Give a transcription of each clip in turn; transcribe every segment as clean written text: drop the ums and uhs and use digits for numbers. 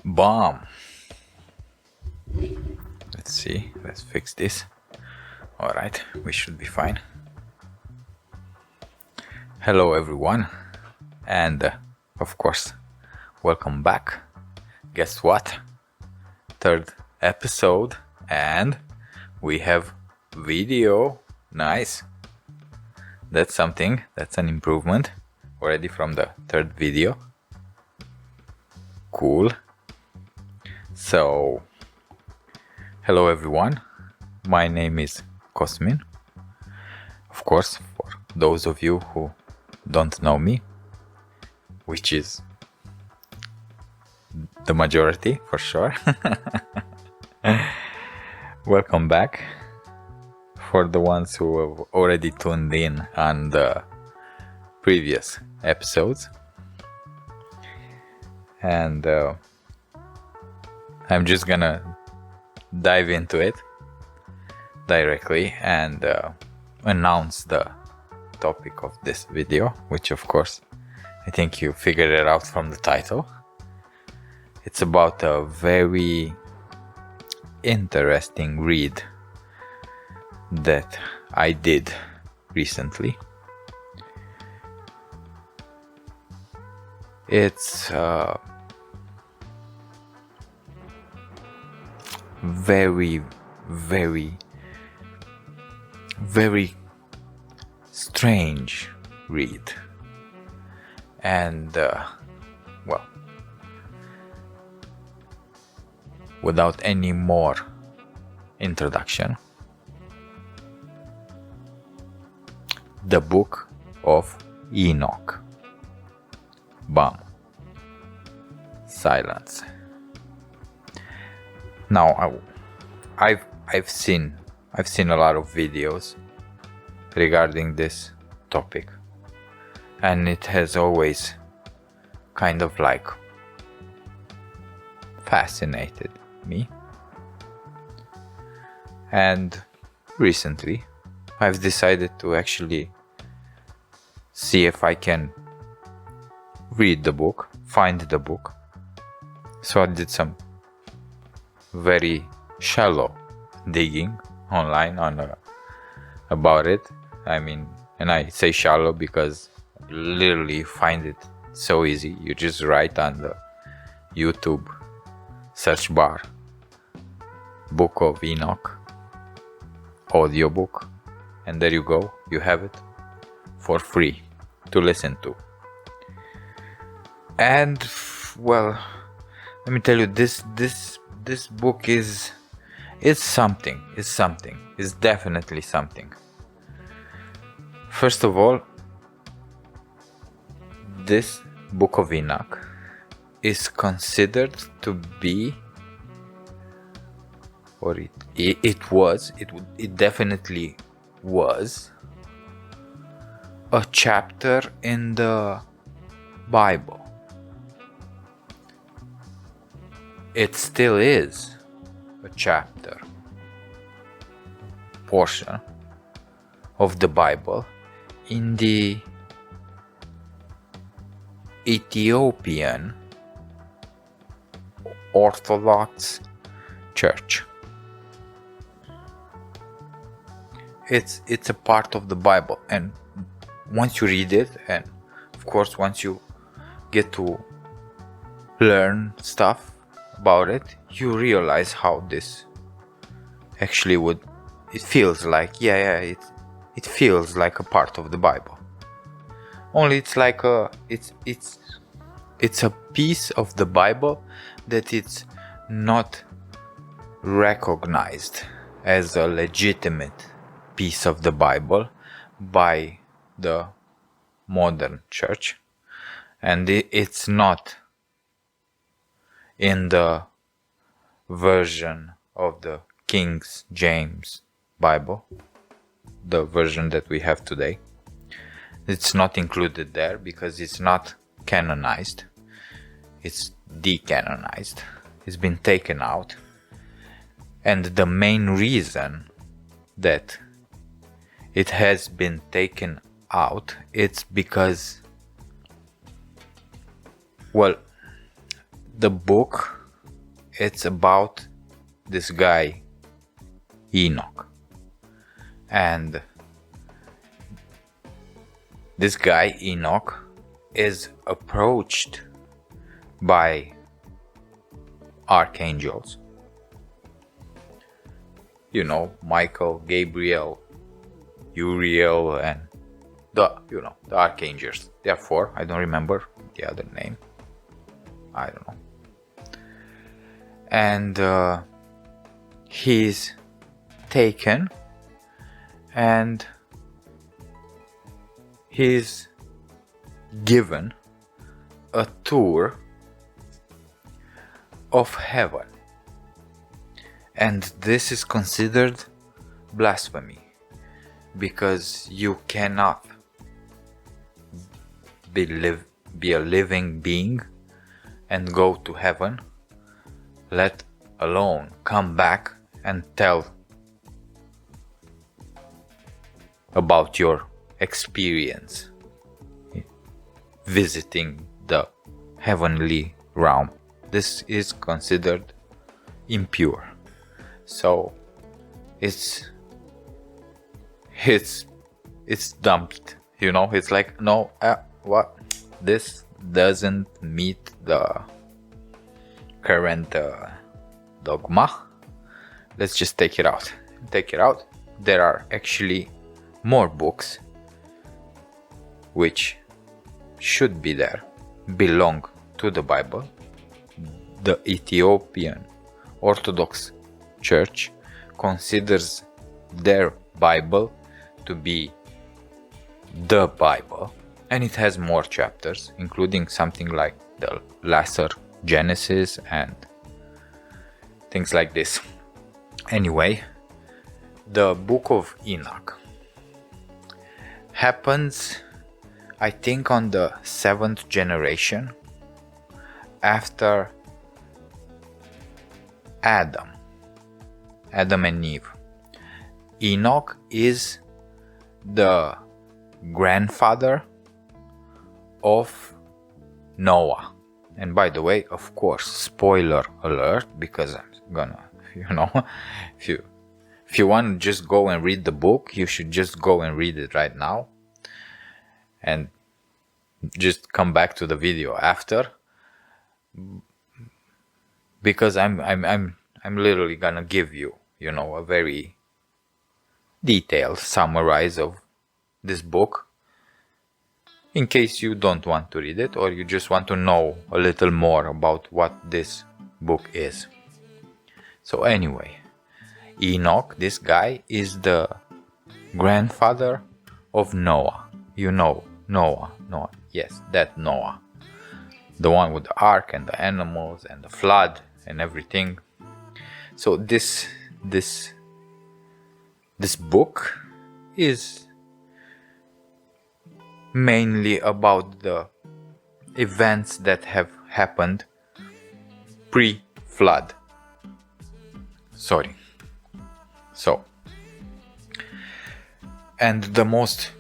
Bomb. Let's see. Let's fix this. Alright, we should be fine. Hello everyone. And of course, welcome back. Guess what? Third episode and we have video. Nice. That's something. That's an improvement already from the third video. Cool. So, hello everyone. My name is Cosmin. Of course, for those of you who don't know me, which is the majority for sure. Welcome back. For the ones who have already tuned in on the previous episodes. And I'm just gonna dive into it directly and announce the topic of this video, which of course I think you figured it out from the title. It's about a very interesting read that I did recently. It's very strange read, and well, without any more introduction, the Book of Enoch. Bam. Silence. Now, I've seen a lot of videos regarding this topic, and it has always kind of like fascinated me. And recently, I've decided to actually see if I can read the book, find the book. So I did some very shallow digging online about it. I mean, and I say shallow because literally find it so easy. You just write on the YouTube search bar Book of Enoch audiobook, and there you go. You have it for free to listen to. And well, let me tell you, this book is something. It's definitely something. First of all, this Book of Enoch is considered to be, or it definitely was a chapter in the Bible. It still is a chapter, portion of the Bible in the Ethiopian Orthodox Church. It's a part of the Bible, and once you read it, and of course once you get to learn stuff about it, you realize how this actually it feels like, it feels like a part of the Bible. Only it's like it's a piece of the Bible that it's not recognized as a legitimate piece of the Bible by the modern church, and it's not in the version of the King James Bible, the version that we have today. It's not included there because it's not canonized. It's decanonized. It's been taken out. And the main reason that it has been taken out, it's because, well, the book it's about this guy Enoch. And this guy Enoch is approached by archangels. You know, Michael, Gabriel, Uriel, and the archangels. There are 4. I don't remember the other name. I don't know. And he's taken and he's given a tour of heaven. And this is considered blasphemy, because you cannot be a living being and go to heaven, let alone come back and tell about your experience visiting the heavenly realm. This is considered impure. So it's dumped, it's like, no, what, this doesn't meet the current dogma, let's just take it out. There are actually more books which should be there, belong to the Bible. The Ethiopian Orthodox Church considers their Bible to be the Bible, and it has more chapters, including something like the Lesser Genesis and things like this. Anyway, the Book of Enoch happens, I think, on the 7th generation after Adam and Eve. Enoch is the grandfather of Noah. And by the way, of course, spoiler alert, because I'm gonna, if you want to just go and read the book, you should just go and read it right now and just come back to the video after, because I'm literally gonna give you, a very detailed summarize of this book, in case you don't want to read it, or you just want to know a little more about what this book is. So anyway, Enoch, this guy, is the grandfather of Noah. Noah, yes, that Noah, the one with the ark and the animals and the flood and everything. So this book is mainly about the events that have happened pre-flood. And the most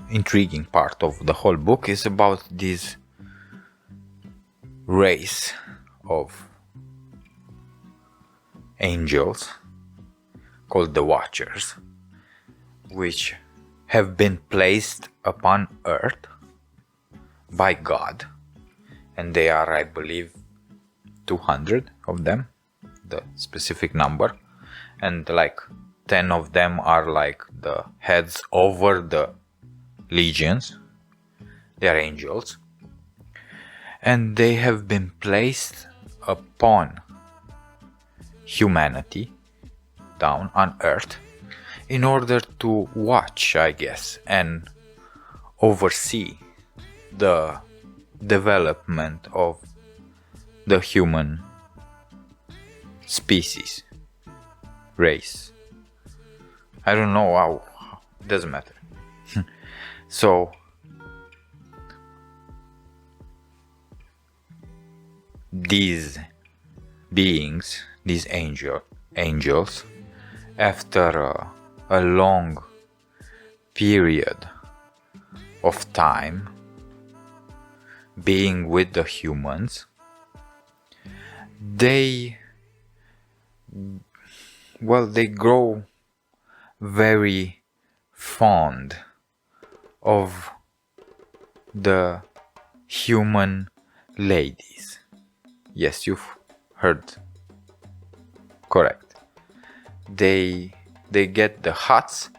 intriguing part of the whole book is about this race of angels called the Watchers, which have been placed upon earth by God, and they are, I believe, 200 of them, the specific number, and like 10 of them are like the heads over the legions. They are angels, and they have been placed upon humanity down on earth in order to watch, I guess, and oversee the development of the human species, race. I don't know how, doesn't matter. So these beings, these angels, after a long period of time being with the humans, they grow very fond of the human ladies. Yes, you've heard correct. They get the hots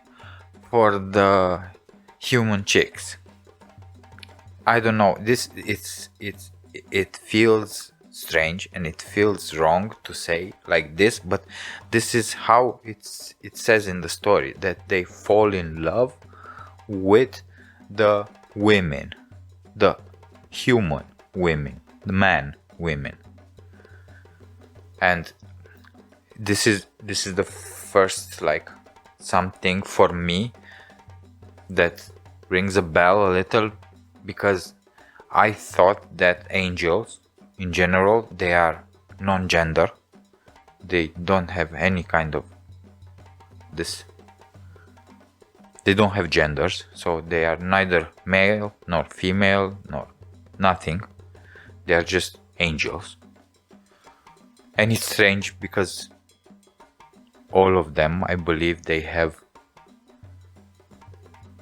for the human chicks. I don't know. It feels strange and it feels wrong to say like this, but this is how it says in the story, that they fall in love with the women, the human women, the man women. And this is the first like something for me that rings a bell a little, because I thought that angels in general, they are non-gender. They don't have any kind of this. They don't have genders, so they are neither male nor female nor nothing. They are just angels. And it's strange because all of them, I believe, they have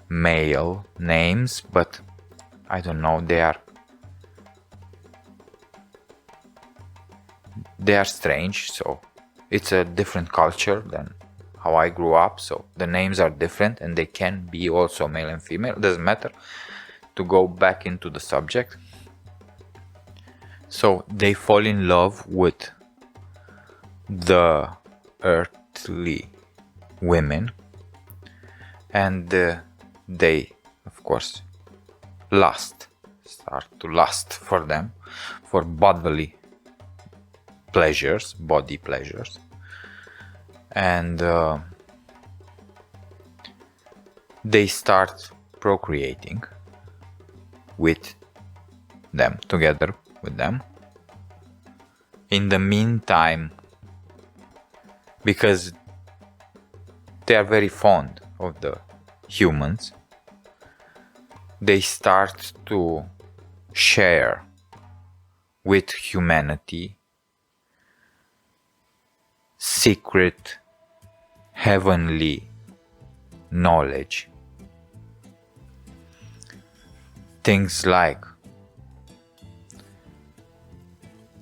male names, but I don't know, they are strange. So it's a different culture than how I grew up, so the names are different and they can be also male and female. It doesn't matter. To go back into the subject, so they fall in love with the earthly women, and they of course start to lust for them, for bodily pleasures, body pleasures, and they start procreating with them, together with them. In the meantime, because they are very fond of the humans, they start to share with humanity secret heavenly knowledge. Things like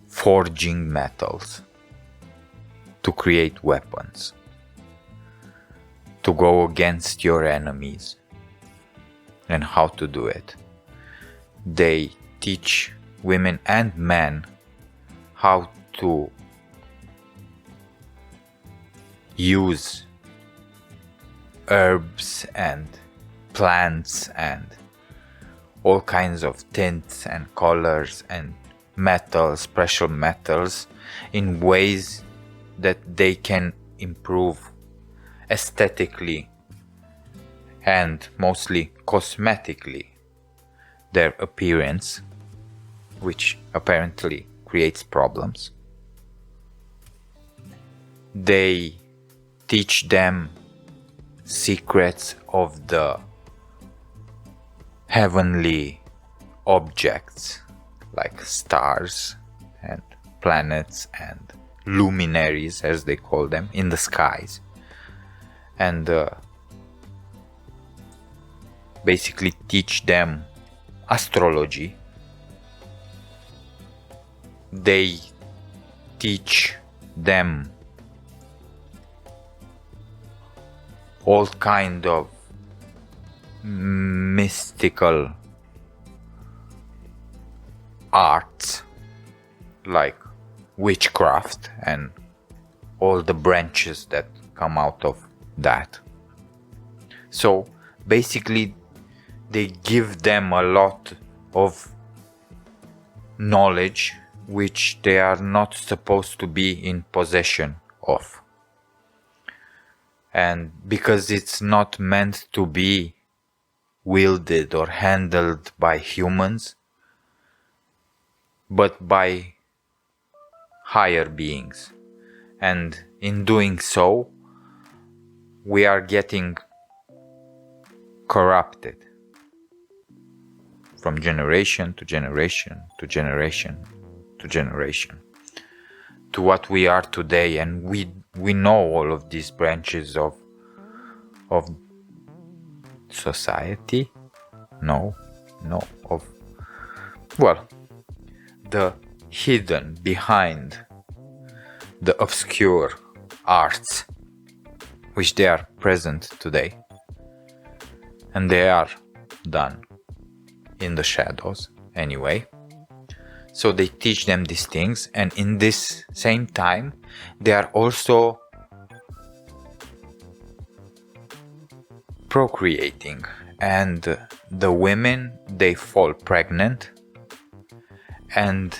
forging metals to create weapons, to go against your enemies, and how to do it. They teach women and men how to use herbs and plants and all kinds of tints and colors and metals, special metals, in ways that they can improve aesthetically and mostly cosmetically their appearance, which apparently creates problems. They teach them secrets of the heavenly objects like stars and planets and luminaries, as they call them, in the skies, and basically teach them astrology. They teach them all kind of mystical arts like witchcraft and all the branches that come out of that. So basically they give them a lot of knowledge which they are not supposed to be in possession of. And because it's not meant to be wielded or handled by humans, but by higher beings. And in doing so, we are getting corrupted from generation to generation to generation to generation. to what we are today, and we know all of these branches of society. Of, well, the hidden behind the obscure arts which they are present today, and they are done in the shadows anyway. So they teach them these things, and in this same time they are also procreating, and the women, they fall pregnant and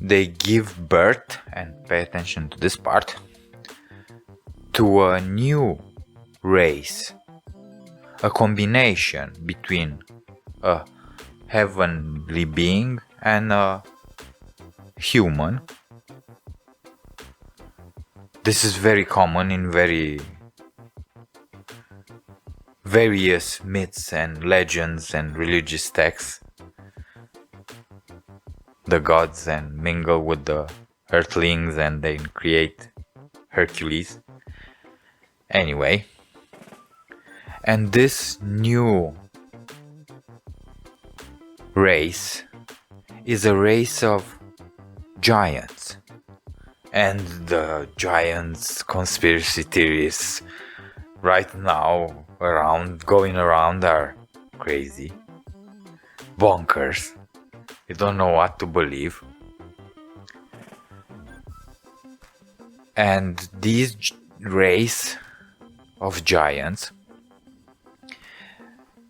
they give birth, and pay attention to this part, to a new race, a combination between a heavenly being and a human. This is very common in various myths and legends and religious texts. The gods and mingle with the earthlings and they create Hercules. Anyway, and this new race is a race of giants, and the giants conspiracy theories right now going around are crazy, bonkers. You don't know what to believe. And this race of giants,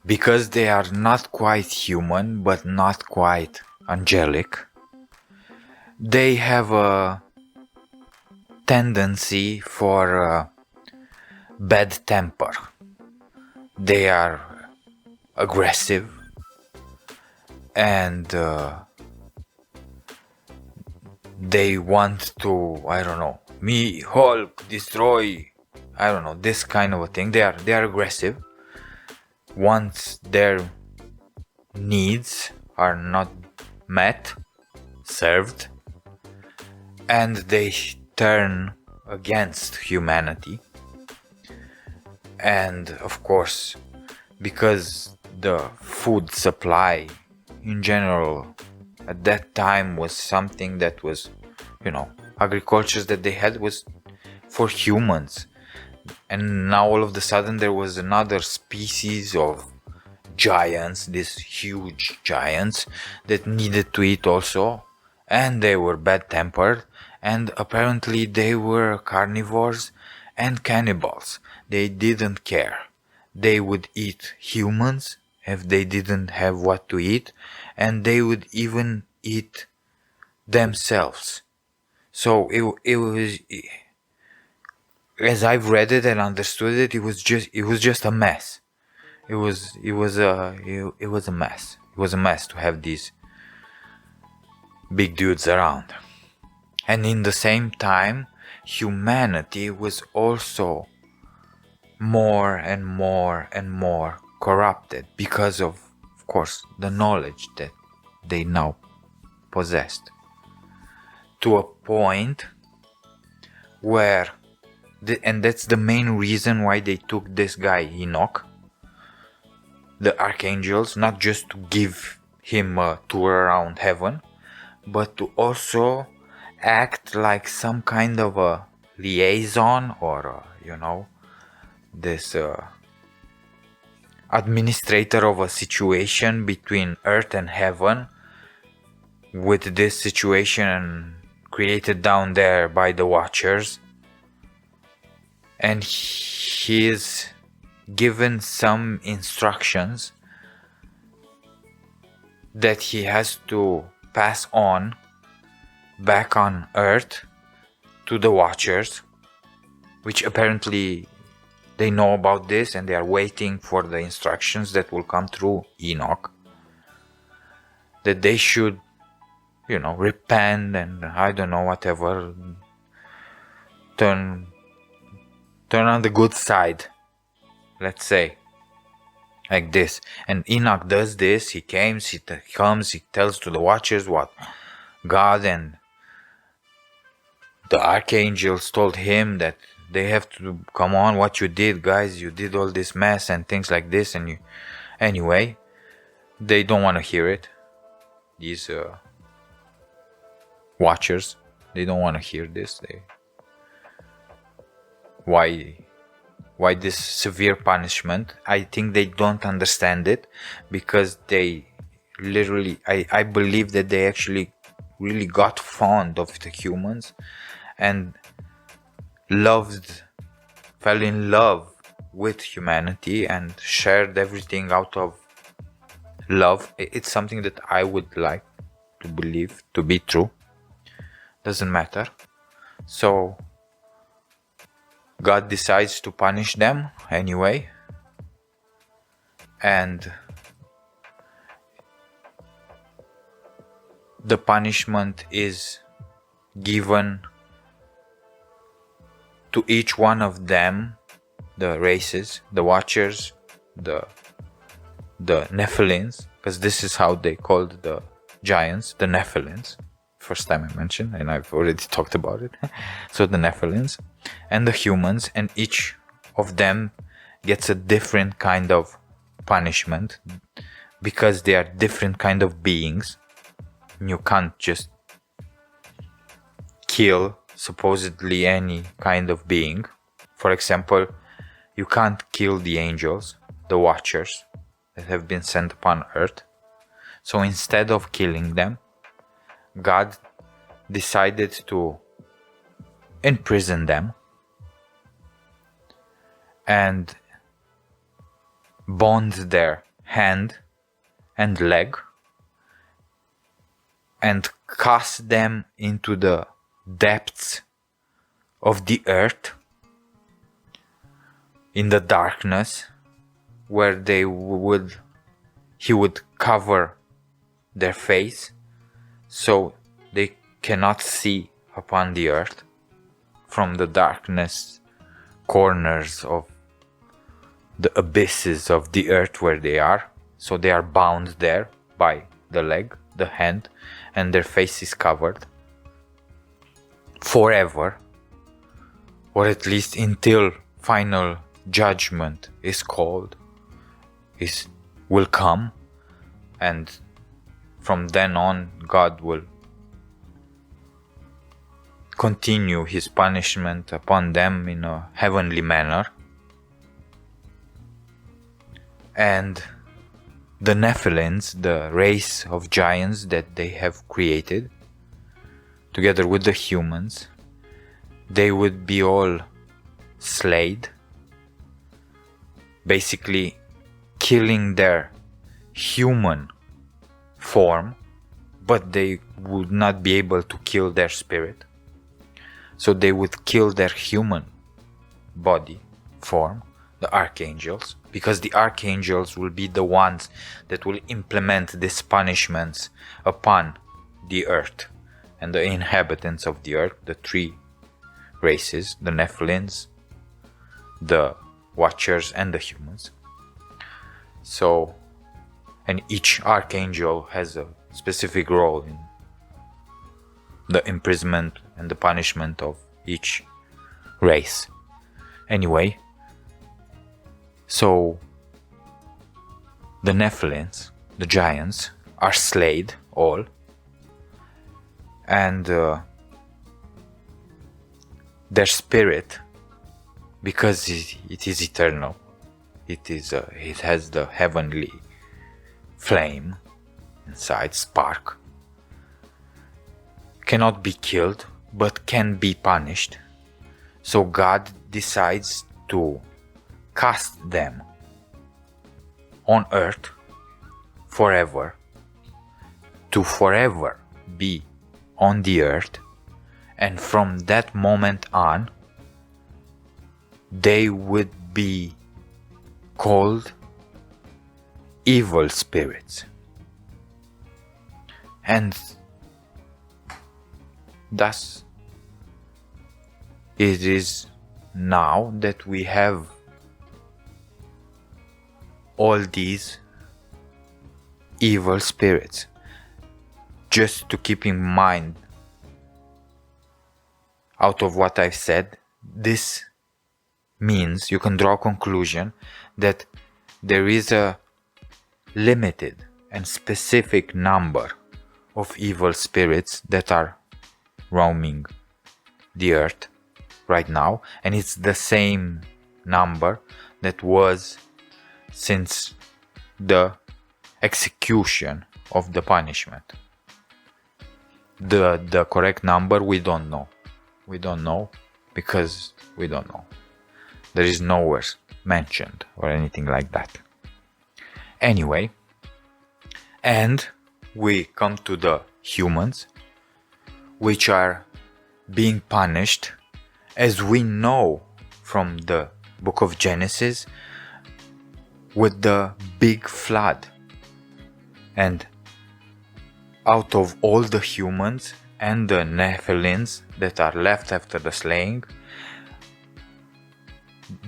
because they are not quite human but not quite angelic, they have a tendency for bad temper. They are aggressive, and they want to, me, Hulk, destroy, this kind of a thing. They are aggressive. Once their needs are not met, served, and they turn against humanity. And of course, because the food supply in general at that time was something that was, agriculture that they had was for humans. And now all of a sudden there was another species of giants, these huge giants that needed to eat also, and they were bad tempered, and apparently they were carnivores and cannibals. They didn't care. They would eat humans if they didn't have what to eat, and they would even eat themselves. So it was, as I've read it and understood it, it was just a mess. It was a mess. It was a mess to have these big dudes around. And in the same time, humanity was also more and more and more corrupted because of course, the knowledge that they now possessed, to a point where, and that's the main reason why they took this guy Enoch, the archangels, not just to give him a tour around heaven, but to also act like some kind of a liaison, or this administrator of a situation between earth and heaven, with this situation created down there by the Watchers. And he is given some instructions that he has to pass on back on earth to the Watchers, which apparently they know about this and they are waiting for the instructions that will come through Enoch, that they should, repent and whatever, turn on the good side, let's say, like this. And Enoch does this. He comes, he tells to the Watchers what God and the archangels told him that they have to come on, what you did, guys, you did all this mess and things like this, and anyway, they don't want to hear it. These watchers, they don't want to hear this. Why this severe punishment? I think they don't understand it, because they literally, I believe that they actually really got fond of the humans and fell in love with humanity and shared everything out of love. It's something that I would like to believe to be true. Doesn't matter. So God decides to punish them anyway, and the punishment is given to each one of them, the races, the Watchers, the Nephilims, because this is how they called the giants, the Nephilims. First time I mentioned, and I've already talked about it. So the Nephilims and the humans, and each of them gets a different kind of punishment, because they are different kind of beings. You can't just kill supposedly any kind of being. For example, you can't kill the angels, the Watchers that have been sent upon earth. So instead of killing them, God decided to imprison them and bond their hand and leg and cast them into the depths of the earth in the darkness, where he would cover their face so they cannot see upon the earth from the darkness corners of the abysses of the earth where they are. So they are bound there by the leg, the hand, and their face is covered forever, or at least until final judgment will come, and from then on God will continue his punishment upon them in a heavenly manner. And the Nephilims, the race of giants that they have created together with the humans, they would be all slayed, basically killing their human form, but they would not be able to kill their spirit. So they would kill their human body form, the archangels, because the archangels will be the ones that will implement these punishments upon the earth and the inhabitants of the earth, the three races, the Nephilims, the Watchers, and the humans. So, and each archangel has a specific role in the imprisonment and the punishment of each race. Anyway, so the Nephilims, the giants, are slayed all, and their spirit, because it is eternal, it has the heavenly flame inside, spark, cannot be killed but can be punished. So God decides to cast them on earth forever, to forever be on the earth, and from that moment on they would be called evil spirits. And thus it is now that we have all these evil spirits. Just to keep in mind, out of what I've said, this means you can draw a conclusion that there is a limited and specific number of evil spirits that are roaming the earth right now, and it's the same number that was since the execution of the punishment. The correct number we don't know. We don't know because we don't know. There is nowhere mentioned or anything like that. Anyway, and we come to the humans, which are being punished, as we know from the Book of Genesis, with the big flood. And out of all the humans and the Nephilims that are left after the slaying,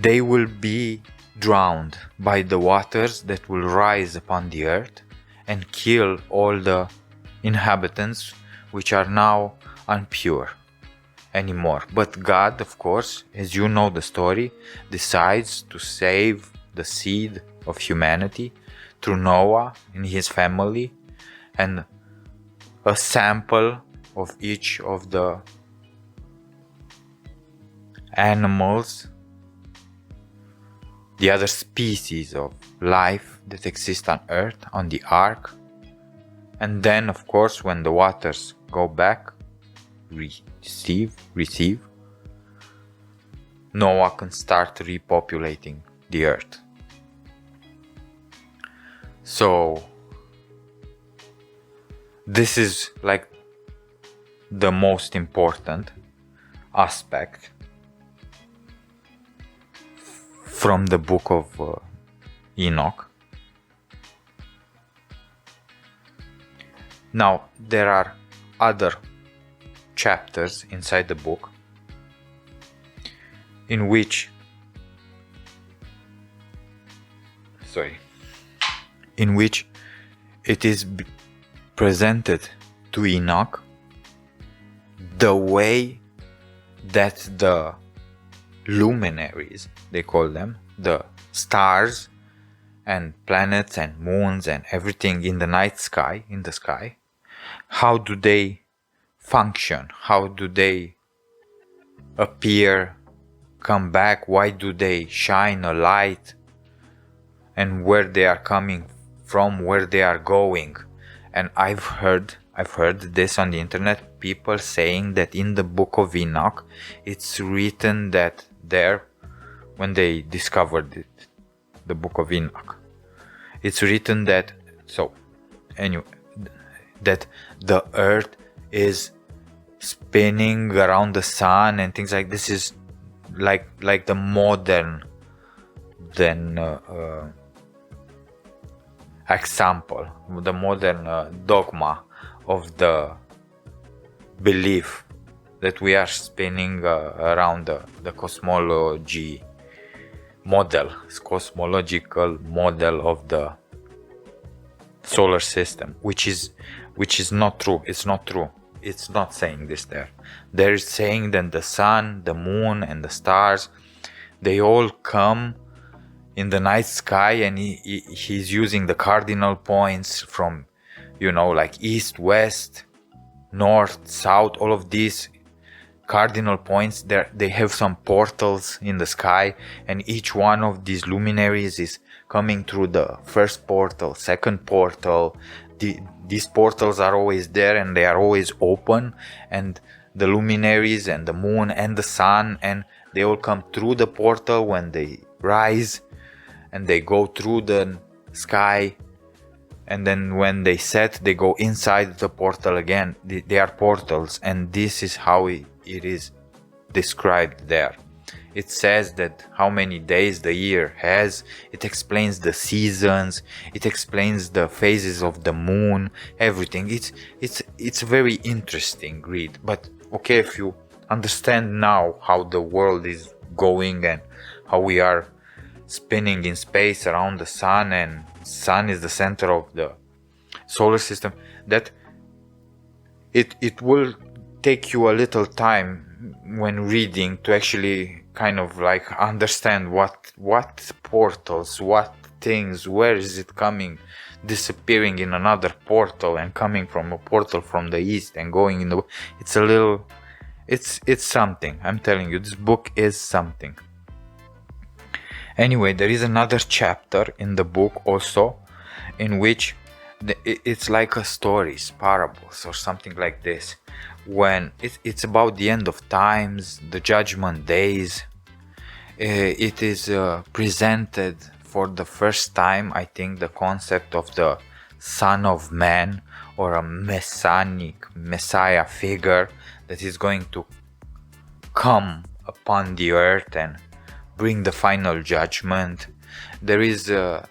they will be drowned by the waters that will rise upon the earth and kill all the inhabitants which are now impure anymore. But God, of course, as you know the story, decides to save the seed of humanity through Noah and his family, and a sample of each of the animals, the other species of life that exist on earth, on the ark. And then, of course, when the waters go back, receive, Noah can start repopulating the earth. So this is like the most important aspect from the Book of Enoch. Now, there are other chapters inside the book in which it is presented to Enoch the way that the luminaries, they call them, the stars and planets and moons and everything in the night sky, in the sky, how do they function? How do they appear, come back? Why do they shine a light? And where they are coming from, where they are going. And I've heard this on the internet, people saying that in the Book of Enoch, it's written that there, when they discovered it, the Book of Enoch, it's written that, that the earth is spinning around the sun and things like this. Is like the modern example, the modern dogma of the belief that we are spinning around the cosmological model of the solar system, which is not true. It's not true. It's not saying this there. They're saying that the sun, the moon, and the stars, they all come in the night sky, and he's using the cardinal points from, like east, west, north, south, all of these cardinal points. They have some portals in the sky, and each one of these luminaries is coming through the first portal, second portal. These portals are always there and they are always open, and the luminaries and the moon and the sun, and they all come through the portal when they rise, and they go through the sky, and then when they set, they go inside the portal again. They are portals, and this is how it is described there. It says that how many days the year has. It explains the seasons. It explains the phases of the moon. Everything. It's very interesting read. But okay, if you understand now how the world is going and how we are spinning in space around the sun, and sun is the center of the solar system, that it will take you a little time, when reading to actually kind of like understand what portals, what things, where is it coming, disappearing in another portal and coming from a portal from the east and going in the, it's a little, it's something. I'm telling you, this book is something. Anyway, there is another chapter in the book also in which it's like a stories, parables or something like this, when it's about the end of times, the judgment days. It is presented for the first time, I think, the concept of the Son of Man, or a Messiah figure that is going to come upon the earth and bring the final judgment. There is a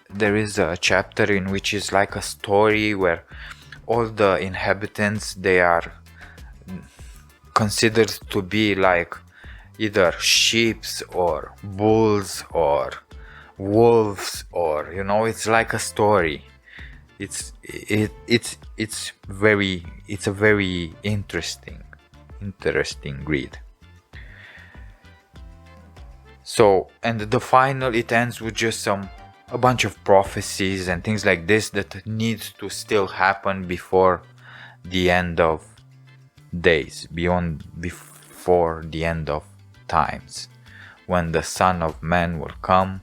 chapter in which is like a story where all the inhabitants, they are considered to be like either sheep or bulls or wolves, or it's like a story. It's a very interesting read. So, and the final, it ends with just a bunch of prophecies and things like this that needs to still happen before the end of days, before the end of times, when the Son of Man will come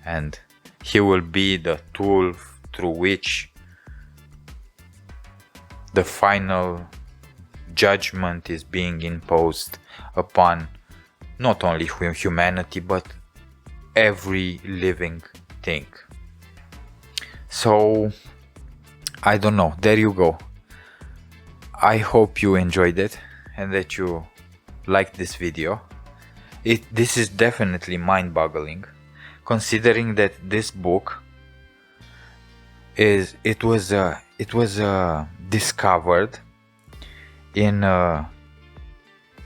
and he will be the tool through which the final judgment is being imposed upon not only humanity but every living thing. So I don't know, there you go. I hope you enjoyed it and that you liked this video. This is definitely mind-boggling, considering that this book was discovered in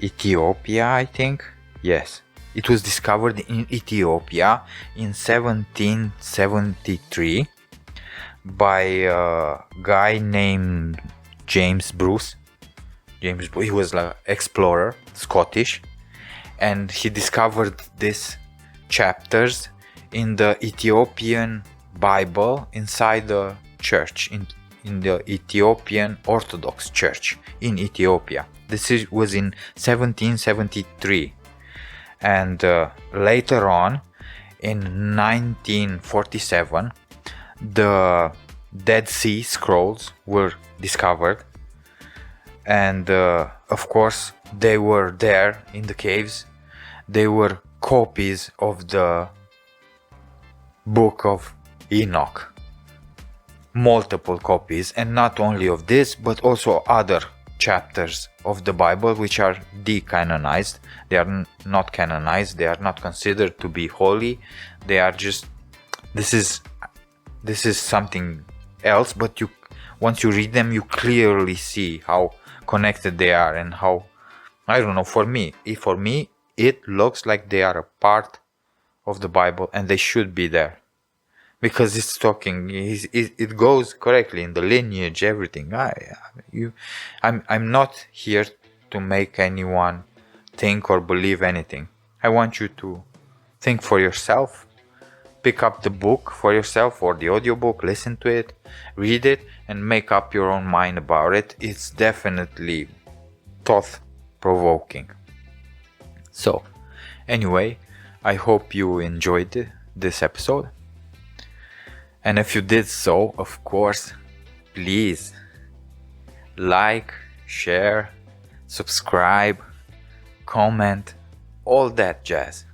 Ethiopia, I think. Yes, it was discovered in Ethiopia in 1773 by a guy named James Bruce. He was an explorer, Scottish, and he discovered these chapters in the Ethiopian Bible inside the church, in the Ethiopian Orthodox Church in Ethiopia. This was in 1773, and later on, in 1947, the Dead Sea Scrolls were discovered, and of course they were there in the caves. They were copies of the Book of Enoch, multiple copies, and not only of this but also other chapters of the Bible which are decanonized. They are not canonized, they are not considered to be holy, they are just, this is something else, but once you read them you clearly see how connected they are, and how, I don't know, for me it looks like they are a part of the Bible and they should be there, because it's talking, it goes correctly in the lineage, everything. I'm not here to make anyone think or believe anything. I want you to think for yourself, pick up the book for yourself or the audiobook, listen to it, read it, and make up your own mind about it. It's definitely thought-provoking. So, anyway, I hope you enjoyed this episode. And if you did so, of course, please like, share, subscribe, comment, all that jazz.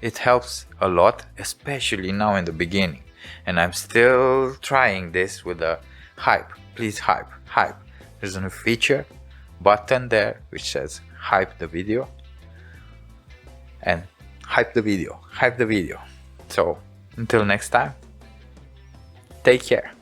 It helps a lot, especially now in the beginning. And I'm still trying this with a hype. Please hype. There's a new feature button there which says hype the video. And hype the video. So until next time, take care.